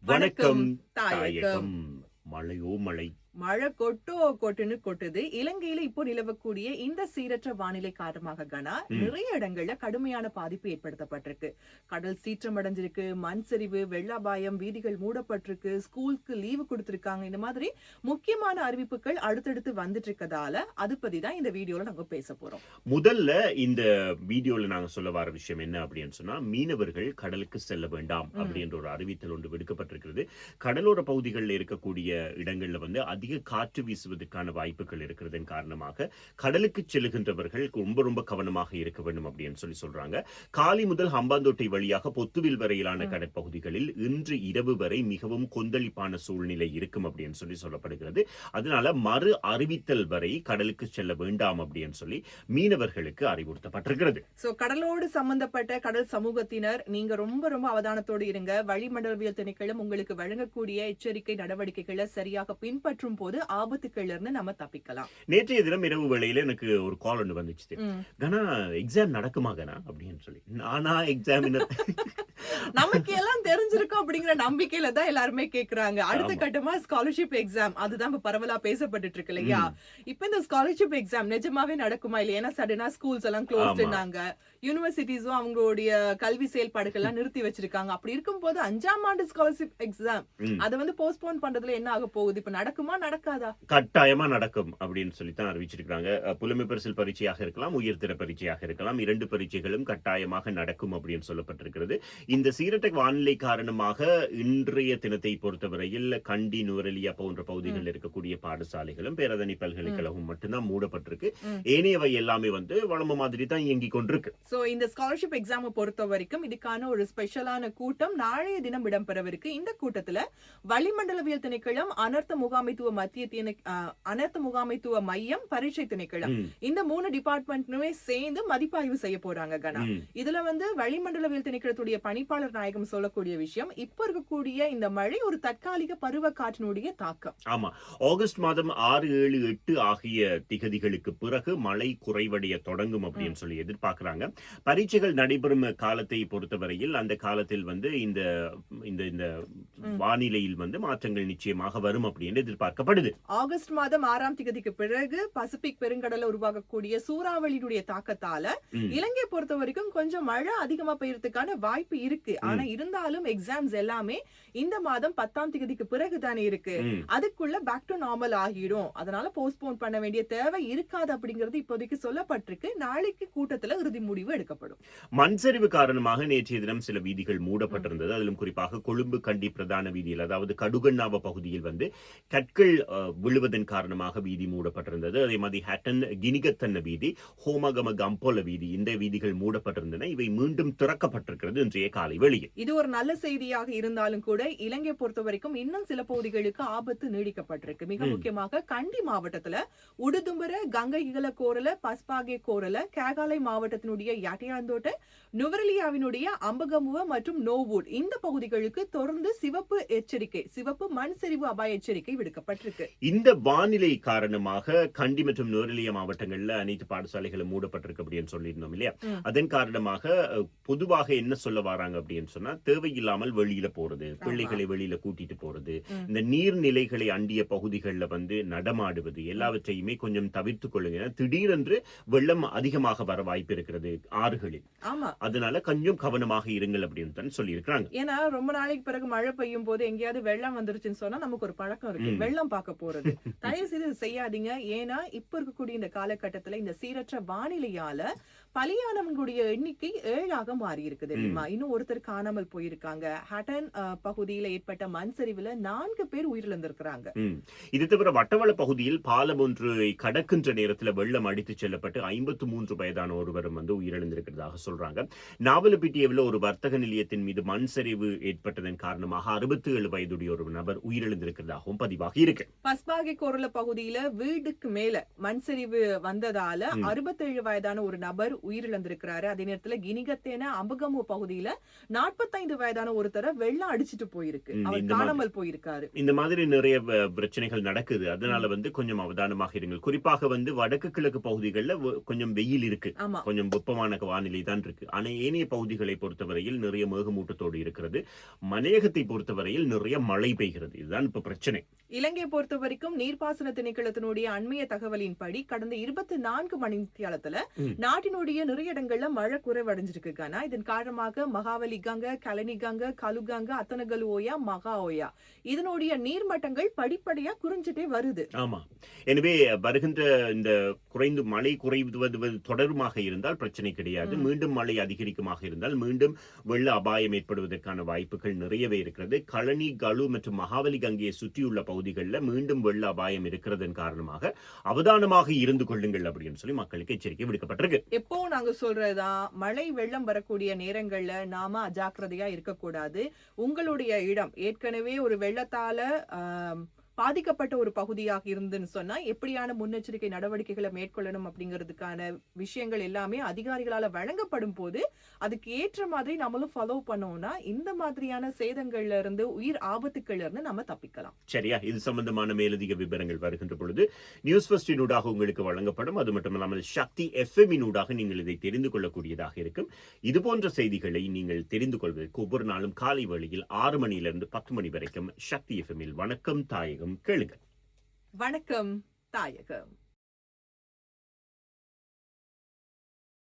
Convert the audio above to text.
வணக்கம் தாயகம். மழையோ மழை, மழை கொட்டுன்னு கொட்டுது. இலங்கையில இப்போ நிலவக்கூடிய இந்த சீரற்ற வானிலை காரணமாக கனா நிறைய இடங்கள்ல கடுமையான பாதிப்பு ஏற்படுத்தப்பட்டிருக்கு. கடல் சீற்றம் அடைஞ்சிருக்கு, மண் சரிவு, வெள்ள அபாயம், வீதிகள் மூடப்பட்டிருக்கு, ஸ்கூலுக்கு லீவு கொடுத்திருக்காங்க. இந்த மாதிரி முக்கியமான அறிவிப்புகள் அடுத்தடுத்து வந்துட்டு இருக்கதால அது பத்தி தான் இந்த வீடியோல நாங்க பேச போறோம். முதல்ல இந்த வீடியோல நாங்க சொல்ல வர விஷயம் என்ன அப்படின்னு சொன்னா, மீனவர்கள் கடலுக்கு செல்ல வேண்டாம் அப்படின்ற ஒரு அறிவித்தல் ஒன்று விடுக்கப்பட்டிருக்கிறது. கடலோர பகுதிகளில் இருக்கக்கூடிய இடங்கள்ல வந்து அதிக காற்று வீசுவதற்கான வாய்ப்புகள் இருக்கிறதன் காரணமாக கடலுக்கு செல்லுகின்றவர்கள் ரொம்ப கவனமாக இருக்க வேண்டும் அப்படின்னு சொல்றாங்க. காலி முதல் ஹம்பாந்தோட்டை வழியாக பொத்துவில் வரையிலான கடற்பகுதிகளில் இன்று இரவு வரை மிகவும் கொந்தளிப்பான சூழ்நிலை இருக்கும் அப்படின்னு சொல்லப்படுகிறது. அதனால மறு அறிவித்தல் வரை கடலுக்கு செல்ல வேண்டாம் அப்படின்னு சொல்லி மீனவர்களுக்கு அறிவுறுத்தப்பட்டிருக்கிறது. கடலோடு சம்பந்தப்பட்ட கடல் சமூகத்தினர் நீங்க ரொம்ப அவதானத்தோடு இருங்க. வளிமண்டலவியல் திணைக்களம் உங்களுக்கு வழங்கக்கூடிய எச்சரிக்கை நடவடிக்கைகளை சரியாக பின்பற்றும் போது ஆபத்துக்கள்ல இருந்து நம்ம தப்பிக்கலாம். நேற்றைய தினம் இரவு வேளையில எனக்கு ஒரு கால் ஒன்று வந்துச்சு. கனா எக்ஸாம் நடக்குமா கனா அப்படின்னு சொல்லி. நானா எக்ஸாம் நமக்கு எல்லாம் தெரிஞ்சிருக்கும் அப்படிங்கிற நம்பிக்கையில தான் எல்லாருமே கேக்குறாங்க. அடுத்த கட்டமா ஸ்காலர்ஷிப் எக்ஸாம் அதுதான் இப்ப பரவலா பேசப்பட்டு இருக்கு இல்லையா? இப்ப இந்த ஸ்காலர்ஷிப் எக்ஸாம் நிஜமாவே நடக்குமா இல்லையா? ஏன்னா சடனா ஸ்கூல்ஸ் எல்லாம் க்ளோஸ்டுனாங்க, யூனிவர்சிட்டிஸும் அவங்களுடைய கல்வி செயல்பாடுகள் எல்லாம் நிறுத்தி வச்சிருக்காங்க. அப்படி இருக்கும் போது 5ஆம் ஆண்டு ஸ்காலர்ஷிப் எக்ஸாம் அதை வந்து போஸ்ட்போன் பண்றதுல என்ன ஆக போகுது? இப்ப நடக்குமா நடக்காதா? கட்டாயமா நடக்கும் அப்படின்னு சொல்லித்தான் அறிவிச்சிருக்காங்க. புலமை பரிசில் பரீட்சையாக இருக்கலாம், உயர்தர பரீட்சையாக இருக்கலாம், 2 பரீட்சைகளும் கட்டாயமாக நடக்கும் அப்படின்னு சொல்லப்பட்டிருக்கிறது. இந்த சீரற்ற வானிலை காரணமாக இன்றைய தினத்தை பொறுத்தவரையில் கண்டி, நுவரெலியா போன்ற பகுதிகளில் இருக்கக்கூடிய பாடசாலைகளும் பேரதனி பல்கலைக்கழகம் மட்டும்தான் மூடப்பட்டிருக்கு. ஏனையவை எல்லாமே வந்து வழமை மாதிரி தான் இயங்கிக் கொண்டிருக்கு. சோ இந்த ஸ்காலர்ஷிப் எக்ஸாம் பொறுத்த வரைக்கும் இதுக்கான ஒரு ஸ்பெஷலான கூட்டம் நாளைய தினம் இடம்பெறவிருக்கு. இந்த கூட்டத்துல வளிமண்டலவியல் திணைக்களம், அனர்த்த முகாமைத்துவ மையம், பரீட்சை திணைக்களம் இந்த 3 டிபார்ட்மெண்ட்டுமே சேர்ந்து மதிப்பாய்வு செய்ய போறாங்க கனா. இதுல வந்து வளிமண்டலவியல் திணைக்களத்துடைய பணிப்பாளர் நாயகம் சொல்லக்கூடிய விஷயம், இப்ப இருக்கக்கூடிய இந்த மழை ஒரு தற்காலிக பருவ காற்றினுடைய தாக்கம். ஆமா, ஆகஸ்ட் மாதம் 6, 7, 8 ஆகிய திகதிகளுக்கு பிறகு மழை குறைவடைய தொடங்கும் அப்படின்னு சொல்லி எதிர்பார்க்கிறாங்க. பரீட்சைகள் நடைபெறும் காலத்தை பொறுத்தவரையில் அந்த காலத்தில் வந்து இந்த வானிலையில் வந்து மாற்றங்கள் நிச்சயமாக வரும் அப்படின்னு எதிர்பார்க்கப்படுது. ஆகஸ்ட் மாதம் 6ஆம் திகதிக்கு பிறகு பசிபிக் பெருங்கடல உருவாகக்கூடிய சூறாவளியுடைய தாக்கத்தால இலங்கை பொறுத்த வரைக்கும் கொஞ்சம் மழை அதிகமா பெய்யறதுக்கான வாய்ப்பு இருக்கு. ஆனா இருந்தாலும் எக்ஸாம்ஸ் எல்லாமே இந்த மாதம் 10ஆம் திகதிக்கு பிறகுதானே இருக்கு. அதுக்குள்ள பேக் டு நார்மல் ஆகிடும். அதனால போஸ்ட்போன் பண்ண வேண்டிய தேவை இருக்காது அப்படிங்கிறது இப்போதைக்கு சொல்லப்பட்டிருக்கு. நாளைக்கு கூட்டத்துல இறுதி முடிவு எடுக்கப்படும். மண் சரிவு காரணமாக நேற்றைய தினம் சில வீதிகள் மூடப்பட்டிருந்தது. அதிலும் குறிப்பாக கொழும்பு கண்டி பிரதான வீதியில், அதாவது கடுகண்ணாவ பகுதியில் வந்து கற்கள் விழுவதன் காரணமாக வீதி மூடப்பட்டிருந்தது. அதே மாதிரி ஹட்டன் கினிகத்தன்ன வீதி, ஹோமகம கம்போல வீதி, இந்த வீதிகள் மூடப்பட்டிருந்தன. இவை மீண்டும் திறக்கப்பட்டிருக்கிறது இன்றைய காலை வெளியே. இது ஒரு நல்ல செய்தியாக இருந்தாலும் கூட இலங்கை பொறுத்த வரைக்கும் இன்னும் சில பகுதிகளுக்கு ஆபத்து நீடிக்கப்பட்டிருக்கு. மிக முக்கியமாக கண்டி மாவட்டத்துல உடுதும்புர, கங்கைகில கோரல, பஸ்பாகே கோரல, கேகாலை மாவட்டத்தினுடைய யாட்டையாந்தோட்ட, நுவரெலியாவினுடைய அம்பகமுவ மற்றும் நோவூட் இந்த பகுதிகளுக்கு தொடர்ந்து சிவப்பு எச்சரிக்கை, சிவப்பு மண் சரிவு அபாய எச்சரிக்கை விடுக்கப்பட்டிருக்கு. இந்த வானிலை காரணமாக கண்டி மற்றும் நுவரெலியா மாவட்டங்கள்ல அனைத்து பாடசாலைகளும் மூடப்பட்டிருக்கு அப்படின்னு சொல்லியிருந்தோம் இல்லையா? அதன் காரணமாக பொதுவாக என்ன சொல்ல வராங்க அப்படின்னு சொன்னா, தேவையில்லாமல் வெளியில போறது, பிள்ளைகளை வெளியில கூட்டிட்டு போறது, இந்த நீர்நிலைகளை அண்டிய பகுதிகளில் வந்து நடமாடுவது எல்லாவற்றையுமே கொஞ்சம் தவிர்த்து கொள்ளுங்க. திடீரென்று வெள்ளம் அதிகமாக வர வாய்ப்பு இருக்கிறது ஆறுகளில். அதனால கொஞ்சம் கவனமாக இருங்கள் அப்படின்னு தான் சொல்லி இருக்கிறாங்க. ஏன்னா ரொம்ப நாளைக்கு பிறகு மழை பெய்யும் போது எங்கேயாவது வெள்ளம் வந்துருச்சுன்னு சொன்னா நமக்கு ஒரு பழக்கம் இருக்கு, வெள்ளம் பார்க்க போறது. தயவு செய்து செய்யாதீங்க. ஏன்னா இப்ப இருக்கக்கூடிய இந்த காலகட்டத்துல இந்த சீரற்ற வானிலையால பலியானவங்களுடைய எண்ணிக்கை 7ஆக மாறி இருக்குது தெரியுமா? இன்னும் ஒருத்தர் காணாமல் போயிருக்காங்க. ஹட்டன் பகுதியில ஏற்பட்ட மண் சரிவுல 4 பேர் உயிரிழந்திருக்கிறாங்க. இது தவிர வட்டவள பகுதியில் பாலம் ஒன்றை கடக்கின்ற நேரத்தில் வெள்ளம் அடித்து செல்லப்பட்டு 53 வயதான ஒருவரும் வந்து உயிரிழந்திருக்கிறதாக சொல்றாங்க. நாவலப்பிட்டியவில் ஒரு வர்த்தக நிலையத்தின் மீது மண் சரிவு ஏற்பட்டதன் காரணமாக 67 வயதுடைய ஒரு நபர் உயிரிழந்திருக்கிறதாகவும் பதிவாகி இருக்கு. பஸ்பாகே கோரல பகுதியில வீடுக்கு மேல மண் சரிவு வந்ததால 67 வயதான ஒரு நபர் உயிரிழந்திருக்கிறாரு. அதே நேரத்துல கினிகத்தேன அம்பகமு பகுதியில 45 வயதான ஒருத்தரை வெள்ளம் அடிச்சிட்டு போயிருக்கு. அவர் காணாமல் போயிருக்காரு. இந்த மாதிரி நிறைய பிரச்சனைகள் நடக்குது. அதனால கொஞ்சம் அவதானமாக இருங்கள். குறிப்பாக வடக்கு கிழக்கு பகுதிகளில் கொஞ்சம் வெயில் இருக்கு, கொஞ்சம் வெப்பமான வானிலை தான் இருக்கு. ஆனா ஏனைய பகுதிகளை பொறுத்தவரையில் நிறைய மேகமூட்டத்தோடு இருக்கிறது. மலையகத்தை பொறுத்தவரையில் நிறைய மழை பெய்கிறது. இதுதான் இப்ப பிரச்சனை. இலங்கை பொறுத்த வரைக்கும் நீர்ப்பாசன திணைக்களத்தினுடைய அண்மைய தகவலின்படி கடந்த 24 மணித்தியாலத்துல நாட்டினுடைய நிறைய இடங்கள்ல மழை குறைவடைஞ்சிருக்கு. இதன் காரணமாக மகாவலிகங்க, கலனிகங்க, கலுகங்க, அத்தனகலு ஓயா, மகா ஓயா இதனுடைய நீர்மட்டங்கள் படிப்படியா குறைஞ்சிட்டே வருது. ஆமா. எனவே வருகின்ற இந்த மழை குறைவது தொடருமாக இருந்தால் பிரச்சனை கிடையாது. மீண்டும் மழை அதிகரிக்குமாக இருந்தால் மீண்டும் வெள்ள அபாயம் ஏற்படுவதற்கான வாய்ப்புகள் நிறையவே இருக்கிறது. கழனி, கலு மற்றும் மகாவலி கங்கையை சுற்றியுள்ள பகுதிகளில் மீண்டும் வெள்ள அபாயம் இருக்கிறதன் காரணமாக அவதானமாக இருந்து கொள்ளுங்கள் அப்படின்னு சொல்லி மக்களுக்கு எச்சரிக்கை விடுக்கப்பட்டிருக்கு. எப்போ நாங்க சொல்றதுதான், மழை வெள்ளம் வரக்கூடிய நேரங்கள்ல நாம அஜாக்கிரதையா இருக்கக்கூடாது. உங்களுடைய இடம் ஏற்கனவே ஒரு வெள்ளத்தால பாதிக்கப்பட்ட ஒரு பகுதியாக இருந்துன்னு சொன்னா எப்படியான முன்னெச்சரிக்கை நடவடிக்கைகளை மேற்கொள்ளணும் அப்படிங்கிறதுக்கான விஷயங்கள் எல்லாமே அதிகாரிகளால வழங்கப்படும் போது அதுக்கு ஏற்ற மாதிரி நம்மளும் ஃபாலோ பண்ணோம்னா இந்த மாதிரியான சேதங்கள்ல இருந்து, உயிர் ஆபத்துக்கள்ல இருந்து நம்ம தப்பிக்கலாம். சரியா? இது சம்பந்தமான மேலதிக விவரங்கள் வருகின்ற பொழுது நியூஸ் ஃபர்ஸ்டினூடாக உங்களுக்கு வழங்கப்படும். அது மட்டுமல்லாமல் சக்தி எஃப்எம்மினூடாக நீங்கள் இதை தெரிந்து கொள்ளக்கூடியதாக இருக்கும். இது போன்ற செய்திகளை நீங்கள் தெரிந்து கொள்வதற்கு ஒவ்வொரு நாளும் காலை வேளையில் 6 மணியிலிருந்து 10 மணி வரைக்கும் சக்தி எஃப்எம்மில் வணக்கம் தாயகம் கேளுங்க. வணக்கம் தாயகம்.